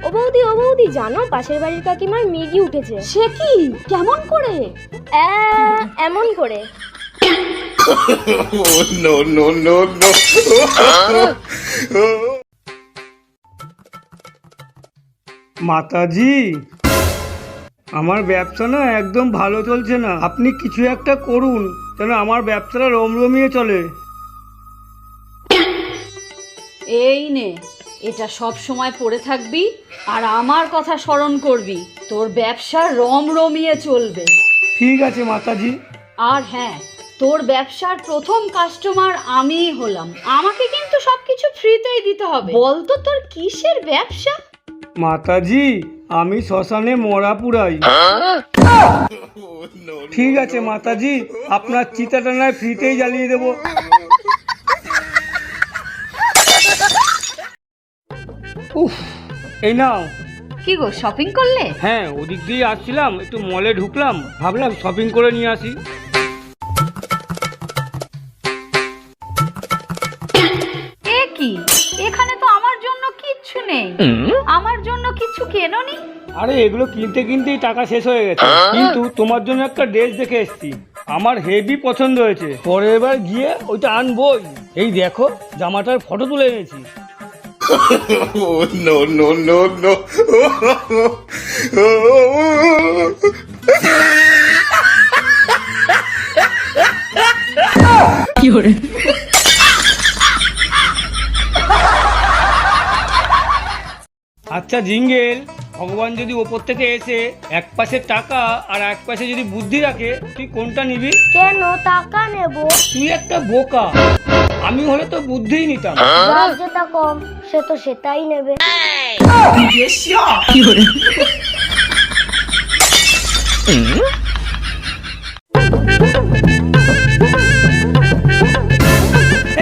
ও বৌদি জানো পাশের বাড়ির কাকিমার মেগি উঠেছে। সে কি? কেমন করে? এমন করে। No, no, no, no. মাতাজি, আমার ব্যবসা না একদম ভালো চলছে না। আপনি কিছু একটা করুন যেন আমার ব্যবসাটা রমরমিয়ে চলে। এই নে, এটা সব সময় পড়ে থাকবি আর আমার কথা স্মরণ করবি। তোর ব্যবসা রমরমিয়ে চলবে। ঠিক আছে মাতাজি। আর হ্যাঁ, তোর ব্যবসার প্রথম কাস্টমার আমিই হলাম। আমাকে কিন্তু সবকিছু ফ্রিতেই দিতে হবে। বলতো তোর কিসের ব্যবসা? মাতাজি, আমি শ্মশানে মরা পুরাই। ঠিক আছে মাতাজি, আপনার চিতাটা নয় ফ্রিতেই জ্বালিয়ে দেবো। উফ, এই নাও। কি গো, শপিং করলে? হ্যাঁ, ওদিক দিয়ে আসছিলাম, একটু মলে ঢুকলাম, ভাবলাম শপিং করে নিয়ে আসি। এ কি, এখানে তো আমার জন্য কিচ্ছু নেই। আমার জন্য কিছু কেননি? আরে এগুলো কিনতে কিনতেই টাকা শেষ হয়ে গেছে, কিন্তু তোমার জন্য একটা ড্রেস দেখে এসেছি, আমার হেভি পছন্দ হয়েছে। পরের বার গিয়ে ওইটা আনবোই। এই দেখো, জামাটার ফটো তুলে এনেছি। No, no, no, no. আচ্ছা জিঙ্গেল, ভগবান যদি ওপর থেকে এসে এক পাশে টাকা আর এক পাশে যদি বুদ্ধি রাখে, তুই কোনটা নিবি? কেন টাকা নেব? তুই একটা বোকা, আমি হলে তো বুদ্ধিই নিতাম। যার যেটা কম সে তো সেটাই নেবে।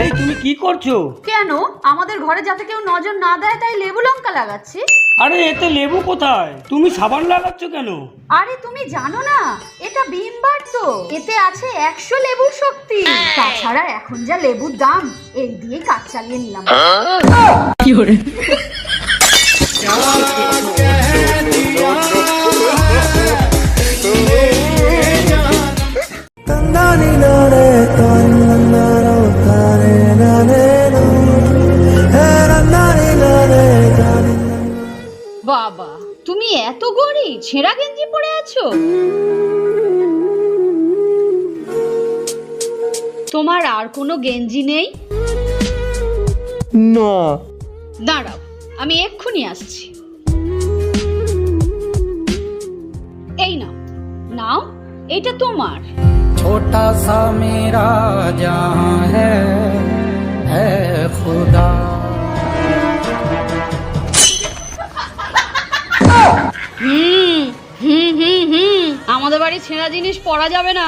এই তুমি কি করছো? কেন? আমাদের ঘরে যাতে কেউ নজর না দেয় তাই লেবু লঙ্কা লাগাচ্ছি। আরে এতে লেবু কোথায়? তুমি সাবান লাগাচ্ছ কেন? আরে তুমি জানো না, এটা ভীম বার তো, এতে আছে 100 লেবুর শক্তি। তাছাড়া এখন যা লেবুর দাম, এই দিয়ে কাজ চালিয়ে নিলাম। বাবা, তুমি এত গরিব, ছেঁড়া গেঞ্জি পরে আছো? তোমার আর কোনো গেঞ্জি নেই? না। দাঁড়াও, আমি এক্ষুনি আসছি। এই নাও, নাও, এটা তোমার। छोटा सा मेरा जहां है खुदा। আমাদের বাড়ি ছেঁড়া জিনিস পরা যাবে না।